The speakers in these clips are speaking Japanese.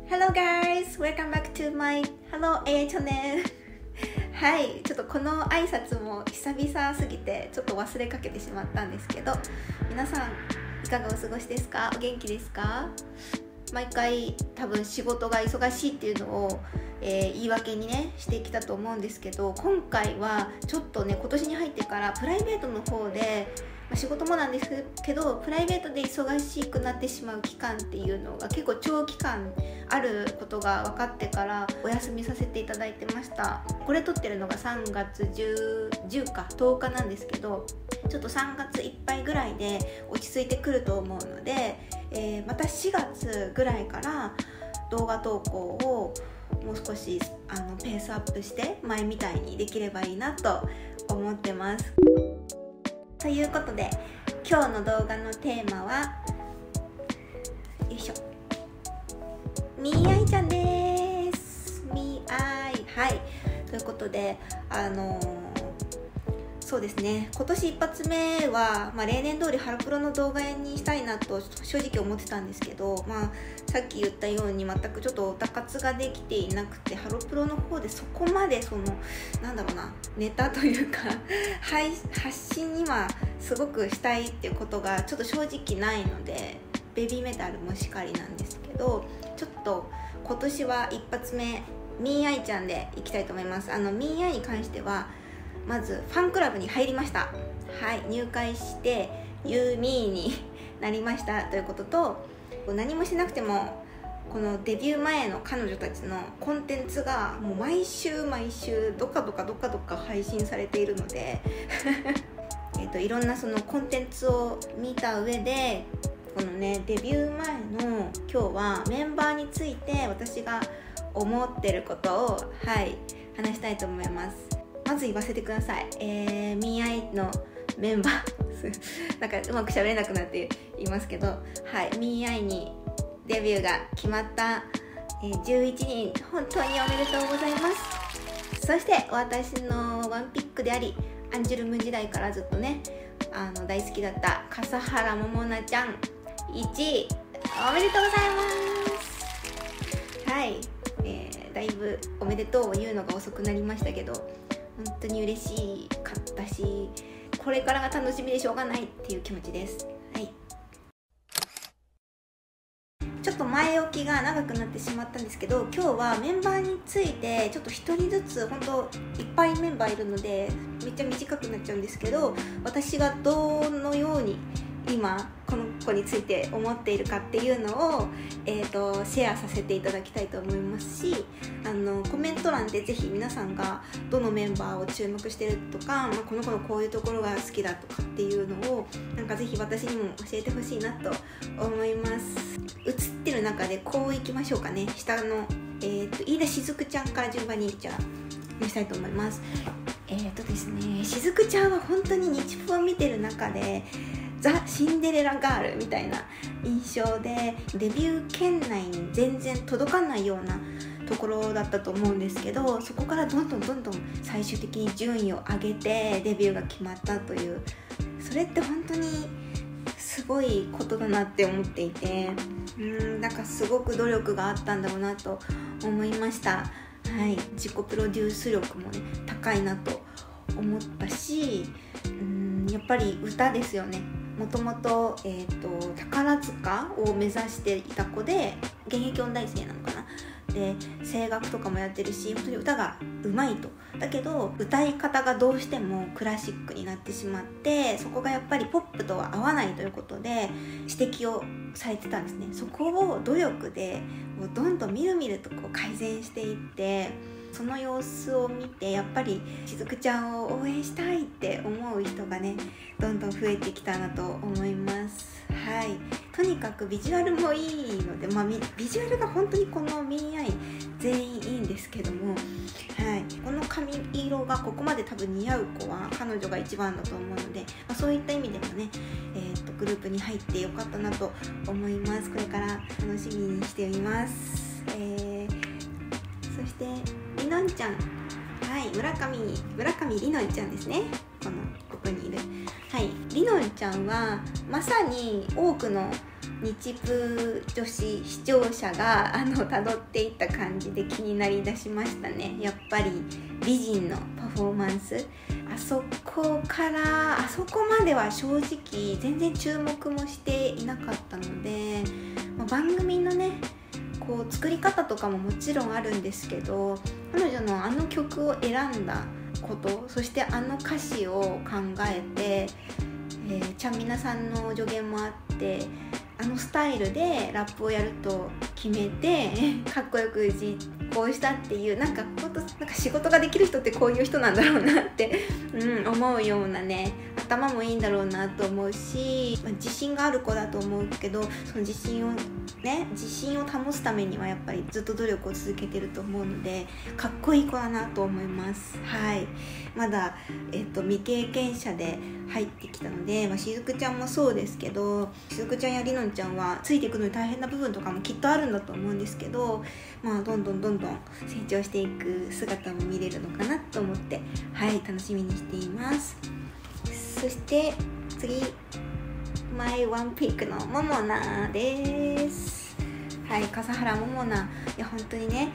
Hello guys! Welcome back to my Hello AI channel はい、ちょっとこの挨拶も久々すぎてちょっと忘れかけてしまったんですけど、皆さんいかがお過ごしですか？お元気ですか？毎回多分仕事が忙しいっていうのを、言い訳にねしてきたと思うんですけど、今回はちょっとね今年に入ってからプライベートの方で仕事もなんですけどプライベートで忙しくなってしまう期間っていうのが結構長期間あることが分かってからお休みさせていただいてました。これ撮ってるのが3月10日なんですけど、ちょっと3月いっぱいぐらいで落ち着いてくると思うので、また4月ぐらいから動画投稿をもう少しペースアップして前みたいにできればいいなと思ってます。ということで今日の動画のテーマはよいしょみーあいちゃんです。みーあい、はい、ということでそうですね、今年一発目は、例年通りハロプロの動画にしたいなと正直思ってたんですけど、さっき言ったように全くちょっとオタ活ができていなくて、ハロプロの方でそこまでネタというか発信今すごくしたいっていうことがちょっと正直ないので、ベビーメタルもしかりなんですけど、ちょっと今年は一発目みーあいちゃんでいきたいと思います。みーあいに関してはまずファンクラブに入りました。はい、入会してユーミーになりましたということと、何もしなくてもこのデビュー前の彼女たちのコンテンツがもう毎週どかどか配信されているのでいろんなそのコンテンツを見た上で、このねデビュー前の今日はメンバーについて私が思ってることを話したいと思います。まず言わせてください。みーあいのメンバーなんかうまく喋れなくなって言いますけど、みーあいにデビューが決まった、11人本当におめでとうございます。そして私のワンピックでありアンジュルム時代からずっとね大好きだった笠原桃奈ちゃん1位おめでとうございます。だいぶおめでとうを言うのが遅くなりましたけど、本当に嬉しかったし、これからが楽しみでしょうがないっていう気持ちです。ちょっと前置きが長くなってしまったんですけど、今日はメンバーについてちょっと一人ずつ、本当いっぱいメンバーいるのでめっちゃ短くなっちゃうんですけど、私がどのように今この子について思っているかっていうのを、シェアさせていただきたいと思いますし、コメント欄でぜひ皆さんがどのメンバーを注目してるとか、この子のこういうところが好きだとかっていうのをぜひ私にも教えてほしいなと思います。映ってる中でこういきましょうかね。下の、飯田しずくちゃんから順番にじゃあ見したいと思います。ですね、しずくちゃんは本当に日プを見てる中でザ・シンデレラガールみたいな印象で、デビュー圏内に全然届かないようなところだったと思うんですけど、そこからどんどん最終的に順位を上げてデビューが決まったという、それって本当にすごいことだなって思っていて、すごく努力があったんだろうなと思いました。自己プロデュース力もね高いなと思ったし、やっぱり歌ですよね。もともと宝塚を目指していた子で、現役音大生なのかな。で声楽とかもやってるし、本当に歌がうまいと。だけど歌い方がどうしてもクラシックになってしまって、そこがやっぱりポップとは合わないということで指摘をされてたんですね。そこを努力でもうどんどんみるみると改善していって、その様子を見てやっぱりしずくちゃんを応援したいって思う人がねどんどん増えてきたなと思います。とにかくビジュアルもいいので、ビジュアルが本当にこのみーあい全員いいんですけども、この髪色がここまで多分似合う子は彼女が一番だと思うので、そういった意味でもね、グループに入ってよかったなと思います。これから楽しみにしています。そしてりのんちゃん、村上りのんちゃんですね。ここにいるりのんちゃんはまさに多くの日プ女子視聴者が辿っていった感じで気になりだしましたね。やっぱり美人のパフォーマンス、あそこからあそこまでは正直全然注目もしていなかったので、番組のねこう作り方とかももちろんあるんですけど、彼女のあの曲を選んだこと、そしてあの歌詞を考えて、ちゃんみなさんの助言もあってあのスタイルでラップをやると決めてかっこよく実行したっていう、なんか仕事ができる人ってこういう人なんだろうなって、思うようなね、頭もいいんだろうなと思うし、自信がある子だと思うけど、その自信を保つためにはやっぱりずっと努力を続けてると思うので、かっこいい子だなと思います。はい、まだ、未経験者で入ってきたので、しずくちゃんもそうですけど、しずくちゃんやりのんちゃんはついていくのに大変な部分とかもきっとあるんだと思うんですけど、どんどん成長していく姿も見れるのかなと思って、はい、楽しみにしています。そして次、マイワンピックのももなです。はい、笠原ももな、いや本当にね、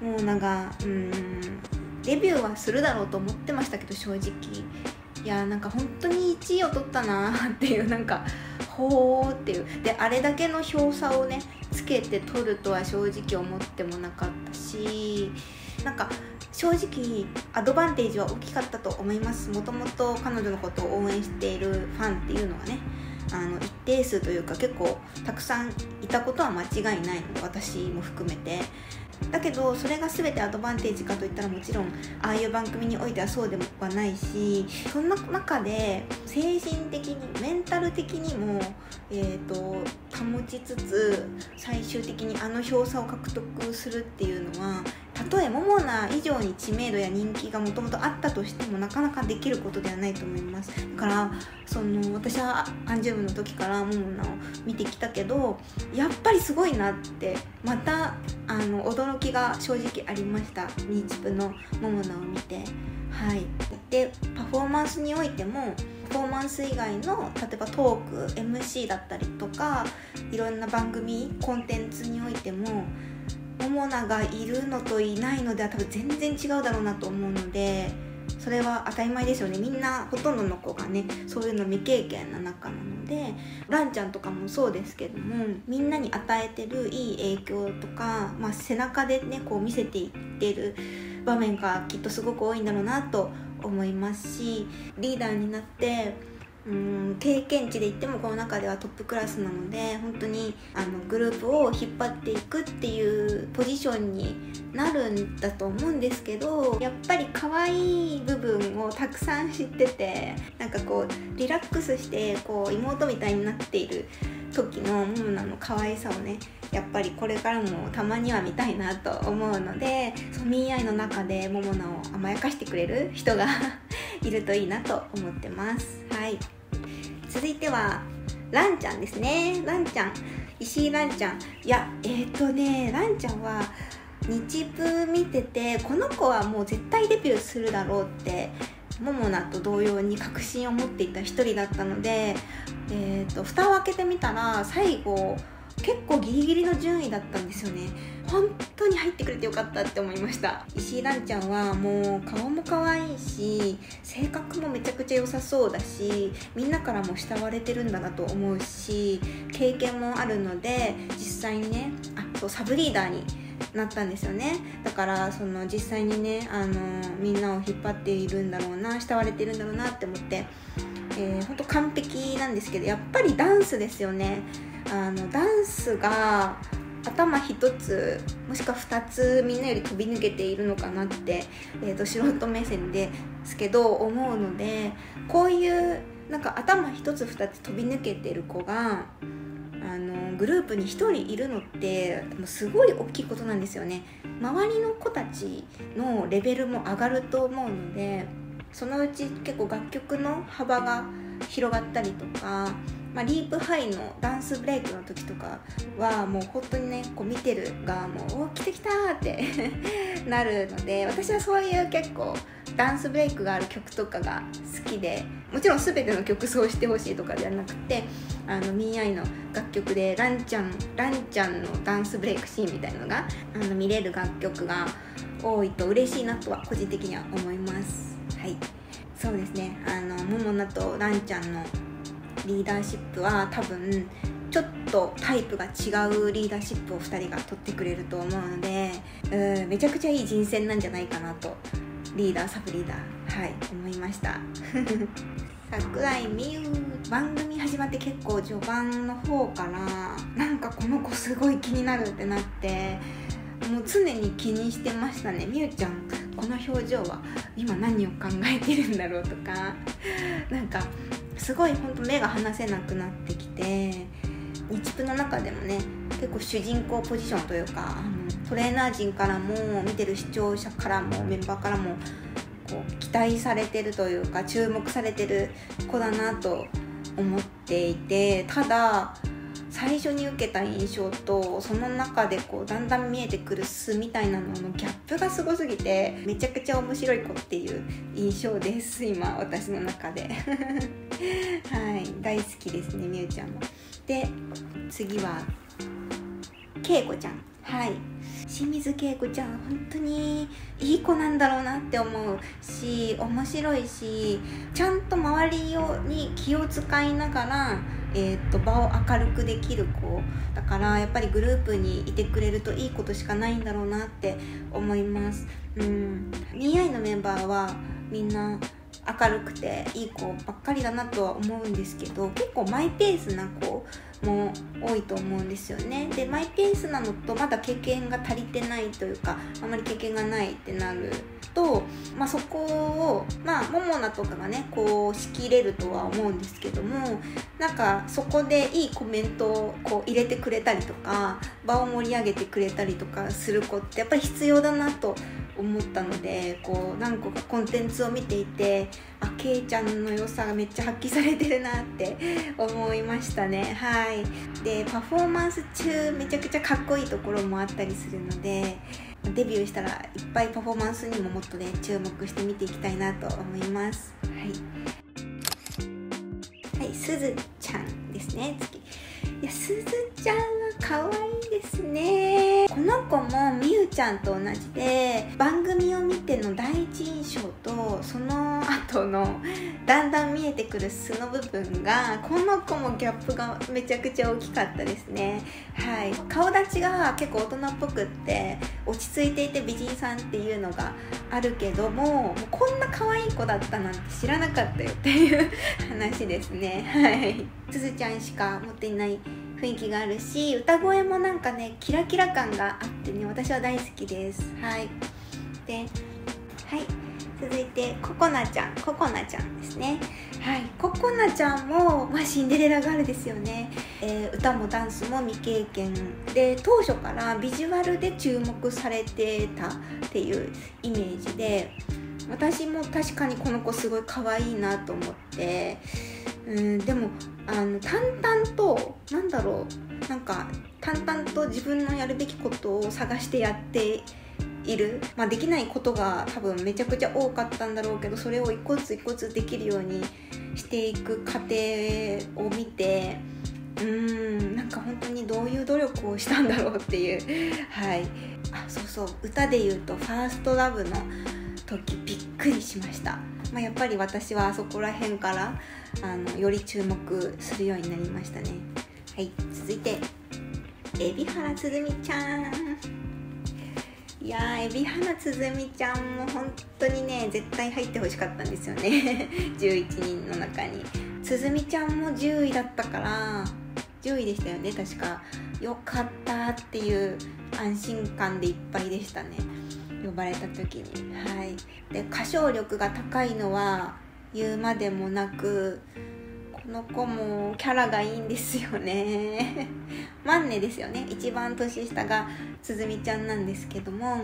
ももながデビューはするだろうと思ってましたけど、正直いやなんか本当に1位を取ったなっていう、なんかほーっていうで、あれだけの票差をねつけて取るとは正直思ってもなかったし、なんか正直アドバンテージは大きかったと思います。もともと彼女のことを応援しているファンっていうのはね、一定数というか結構たくさんいたことは間違いないので、私も含めて。だけどそれが全てアドバンテージかといったらもちろんああいう番組においてはそうではないし、そんな中で精神的にメンタル的にも、保ちつつ最終的にあの票差を獲得するっていうのは、たとえモモナ以上に知名度や人気がもともとあったとしてもなかなかできることではないと思います。だから私はアンジュムの時からモモナを見てきたけど、やっぱりすごいなってまた驚きが正直ありました。ニチプのモモナを見て、はい。でパフォーマンスにおいても、パフォーマンス以外の例えばトーク MC だったりとか、いろんな番組コンテンツにおいてもモモナがいるのといないのでは多分全然違うだろうなと思うので、それは当たり前ですよね。みんなほとんどの子がねそういうの未経験な中なので、ランちゃんとかもそうですけども、みんなに与えてるいい影響とか、背中でねこう見せていってる場面がきっとすごく多いんだろうなと思いますし、リーダーになって経験値で言ってもこの中ではトップクラスなので、本当にグループを引っ張っていくっていうポジションになるんだと思うんですけど、やっぱり可愛い部分をたくさん知ってて、なんかこうリラックスしてこう妹みたいになっている時のモモナの可愛さをね、やっぱりこれからもたまには見たいなと思うので、ミーアイの中でモモナを甘やかしてくれる人がいるといいなと思ってます。はい、続いてはランちゃんですね。ランちゃん、石井ランちゃん、いやランちゃんは日プ見てて、この子はもう絶対デビューするだろうってモモナと同様に確信を持っていた一人だったので、蓋を開けてみたら最後結構ギリギリの順位だったんですよね。本当に入ってくれてよかったって思いました。石井ランちゃんはもう顔も可愛いし、性格もめちゃくちゃ良さそうだし、みんなからも慕われてるんだなと思うし、経験もあるので実際にね、サブリーダーになったんですよね。だから実際にねみんなを引っ張っているんだろうな、慕われているんだろうなって思って、本当完璧なんですけど、やっぱりダンスですよね。ダンスが頭一つもしくは二つみんなより飛び抜けているのかなって、素人目線ですけど思うので、こういうなんか頭一つ二つ飛び抜けてる子がグループに一人いるのってすごい大きいことなんですよね。周りの子たちのレベルも上がると思うので、そのうち結構楽曲の幅が広がったりとか、リープハイのダンスブレイクの時とかはもう本当にねこう見てる側もお来てきたーってなるので、私はそういう結構ダンスブレイクがある曲とかが好きで、もちろん全ての曲そうしてほしいとかではなくて、ミーアイの楽曲でランちゃんのダンスブレイクシーンみたいなのが見れる楽曲が多いと嬉しいなとは個人的には思います。はい、そうですね。モモナとランちゃんのリーダーシップは多分ちょっとタイプが違うリーダーシップを2人が取ってくれると思うので、めちゃくちゃいい人選なんじゃないかなと、リーダーサブリーダー、はい、思いました。桜井美優、番組始まって結構序盤の方からなんかこの子すごい気になるってなって、もう常に気にしてましたね。みゆちゃんこの表情は今何を考えてるんだろうとか、なんかすごい本当目が離せなくなってきて、日プの中でもね結構主人公ポジションというか、トレーナー陣からも見てる視聴者からもメンバーからもこう期待されてるというか注目されてる子だなと思っていて、ただ最初に受けた印象とその中でこうだんだん見えてくる素みたいなののギャップがすごすぎて、めちゃくちゃ面白い子っていう印象です今私の中ではい、大好きですねみゆちゃんも。で次はけいこちゃん、はい、清水けいこちゃん本当にいい子なんだろうなって思うし、面白いし、ちゃんと周りに気を使いながら場を明るくできる子だから、やっぱりグループにいてくれるといいことしかないんだろうなって思います。ミーアイのメンバーはみんな明るくていい子ばっかりだなとは思うんですけど、結構マイペースな子も多いと思うんですよね。でマイペースなのとまだ経験が足りてないというか、あまり経験がないってなると、そこをモモナとかがねこう仕切れるとは思うんですけども、なんかそこでいいコメントをこう入れてくれたりとか、場を盛り上げてくれたりとかする子ってやっぱり必要だなと思ったので、こう何個かコンテンツを見ていて、けいちゃんの良さがめっちゃ発揮されてるなって思いましたね。はい。でパフォーマンス中めちゃくちゃかっこいいところもあったりするので、デビューしたらいっぱいパフォーマンスにももっとね注目して見ていきたいなと思います。はい、すずちゃんですね。次、いやすずちゃんは可愛いですね。この子もみゆちゃんと同じで、番組を見ての第一印象とその後のだんだん見えてくる素の部分が、この子もギャップがめちゃくちゃ大きかったですね。はい、顔立ちが結構大人っぽくって落ち着いていて美人さんっていうのがあるけども、こんな可愛い子だったなんて知らなかったよっていう話ですね。はい、すずちゃんしか持っていない雰囲気があるし、歌声もなんかねキラキラ感があってね、私は大好きです。はい。で、はい、続いてココナちゃんですね。はい、ココナちゃんも、シンデレラガールですよね。歌もダンスも未経験で、当初からビジュアルで注目されてたっていうイメージで、私も確かにこの子すごい可愛いなと思って、でも淡々となんか淡々と自分のやるべきことを探してやっている、できないことが多分めちゃくちゃ多かったんだろうけど、それを一個ずつ一個ずつできるようにしていく過程を見て、なんか本当にどういう努力をしたんだろうっていう。はい。そう歌で言うとファーストラブの時びっくりしました。やっぱり私はあそこら辺からより注目するようになりましたね。はい、続いて海老原つづみちゃん。いやー、海老原つづみちゃんも本当にね絶対入ってほしかったんですよね11人の中に。つづみちゃんも10位だったから、10位でしたよね確か。よかったっていう安心感でいっぱいでしたね、呼ばれた時に。はい。で歌唱力が高いのは言うまでもなく、この子もキャラがいいんですよねマンネですよね。一番年下がつづみちゃんなんですけども、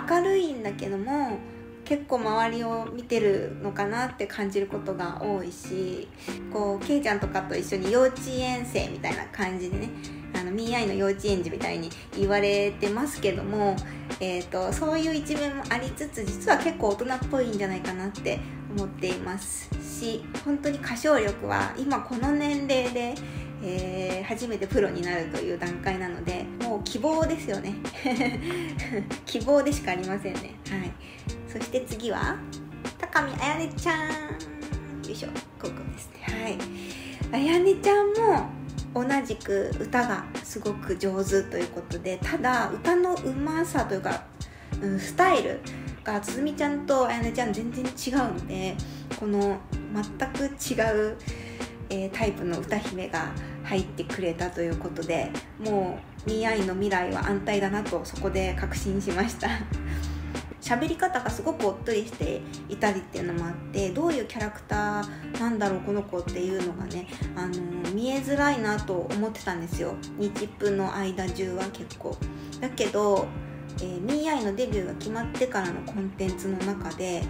明るいんだけども結構周りを見てるのかなって感じることが多いし、こうケイちゃんとかと一緒に幼稚園生みたいな感じでね、ミーアイの幼稚園児みたいに言われてますけども、そういう一面もありつつ、実は結構大人っぽいんじゃないかなって思っていますし、本当に歌唱力は今この年齢で、初めてプロになるという段階なので、もう希望ですよね希望でしかありませんね。はい。そして次は高見あやねちゃん、よいしょ、ここですね。はい。あやねちゃんも同じく歌がすごく上手ということで、ただ歌のうまさというか、スタイルがつづみちゃんとあやねちゃん全然違うので、この全く違う、タイプの歌姫が入ってくれたということで、もうミーアイの未来は安泰だなとそこで確信しました喋り方がすごくおっとりしていたりっていうのもあって、どういうキャラクターなんだろうこの子っていうのがね、見えづらいなと思ってたんですよ、日プの間中は結構。だけど、ミーアイのデビューが決まってからのコンテンツの中で、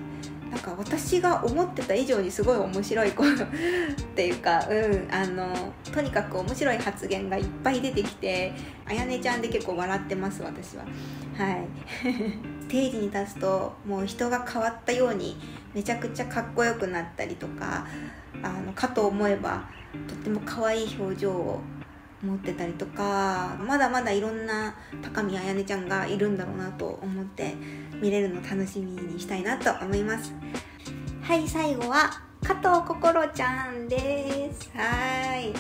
なんか私が思ってた以上にすごい面白い子っていうか、とにかく面白い発言がいっぱい出てきて、あやねちゃんで結構笑ってます私は。はいステージに立つともう人が変わったようにめちゃくちゃかっこよくなったりとか、かと思えばとっても可愛い表情を持ってたりとか、まだまだいろんな高見あやねちゃんがいるんだろうなと思って見れるの楽しみにしたいなと思います。はい、最後は加藤心ちゃんです。はい、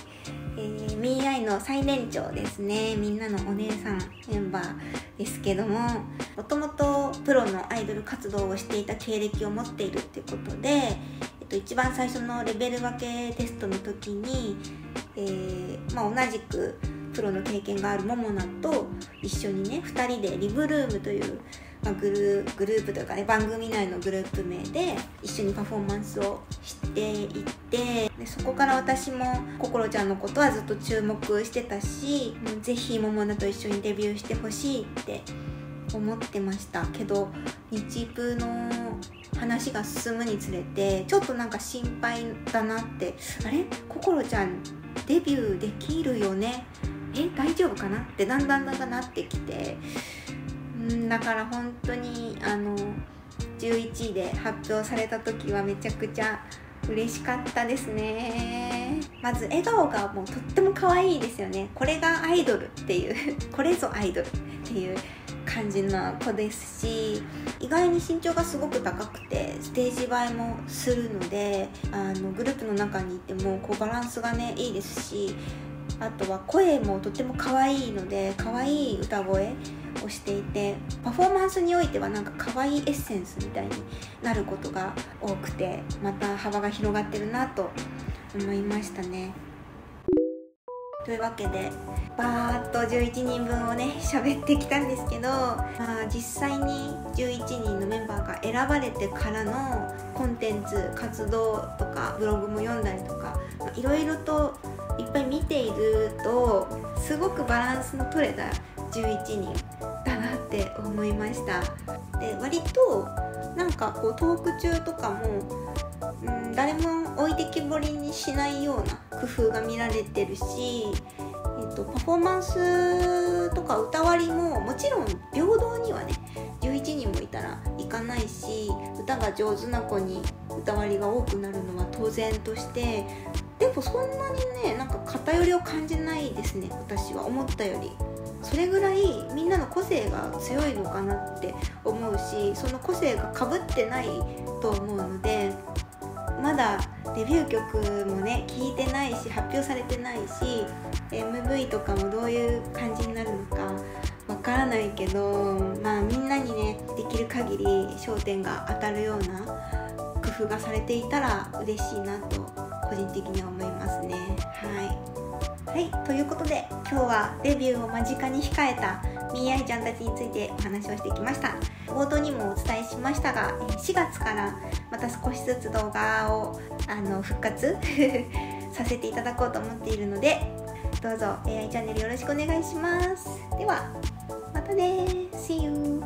ミーアイの最年長ですね。みんなのお姉さんメンバーですけども、もともとプロのアイドル活動をしていた経歴を持っているっていうことで、一番最初のレベル分けテストの時に、同じくプロの経験があるモモナと一緒にね、2人でリブルームという、グループというかね、番組内のグループ名で一緒にパフォーマンスをしていって、でそこから私も心ちゃんのことはずっと注目してたし、ぜひモモナと一緒にデビューしてほしいって思ってましたけど、日プの話が進むにつれてちょっとなんか心配だなって、あれ心ちゃんデビューできるよね、大丈夫かなってだんだんなってきて、だから本当に11位で発表された時はめちゃくちゃ嬉しかったですね。まず笑顔がもうとっても可愛いですよね。これがアイドルっていうこれぞアイドルっていう感じの子ですし、意外に身長がすごく高くてステージ映えもするので、グループの中にいてもこうバランスがねいいですし、あとは声もとっても可愛いので、可愛い歌声をしていて、パフォーマンスにおいてはなんか可愛いエッセンスみたいになることが多くて、また幅が広がってるなと思いましたね。というわけでバーッと11人分をね喋ってきたんですけど、実際に11人のメンバーが選ばれてからのコンテンツ活動とかブログも読んだりとか、いろいろといっぱい見ていると、すごくバランスの取れた11人だなって思いました。で、割となんかこうトーク中とかも、誰も置いてきぼりにしないような工夫が見られてるし、パフォーマンスとか歌割りももちろん平等にはね11人もいたらいかないし、歌が上手な子に歌割りが多くなるのは当然として、でもそんなにねなんか偏りを感じないですね、私は思ったより。それぐらいみんなの個性が強いのかなって思うし、その個性が被ってないと思うので、まだデビュー曲もね聴いてないし発表されてないし、 MV とかもどういう感じになるのかわからないけど、みんなにねできる限り焦点が当たるような工夫がされていたら嬉しいなと個人的には思いますね。はい、ということで今日はデビューを間近に控えたミーアイちゃんたちについてお話をしてきました。冒頭にもお伝えしましたが、4月からまた少しずつ動画を復活させていただこうと思っているので、どうぞ AI チャンネルよろしくお願いします。ではまたね、See you!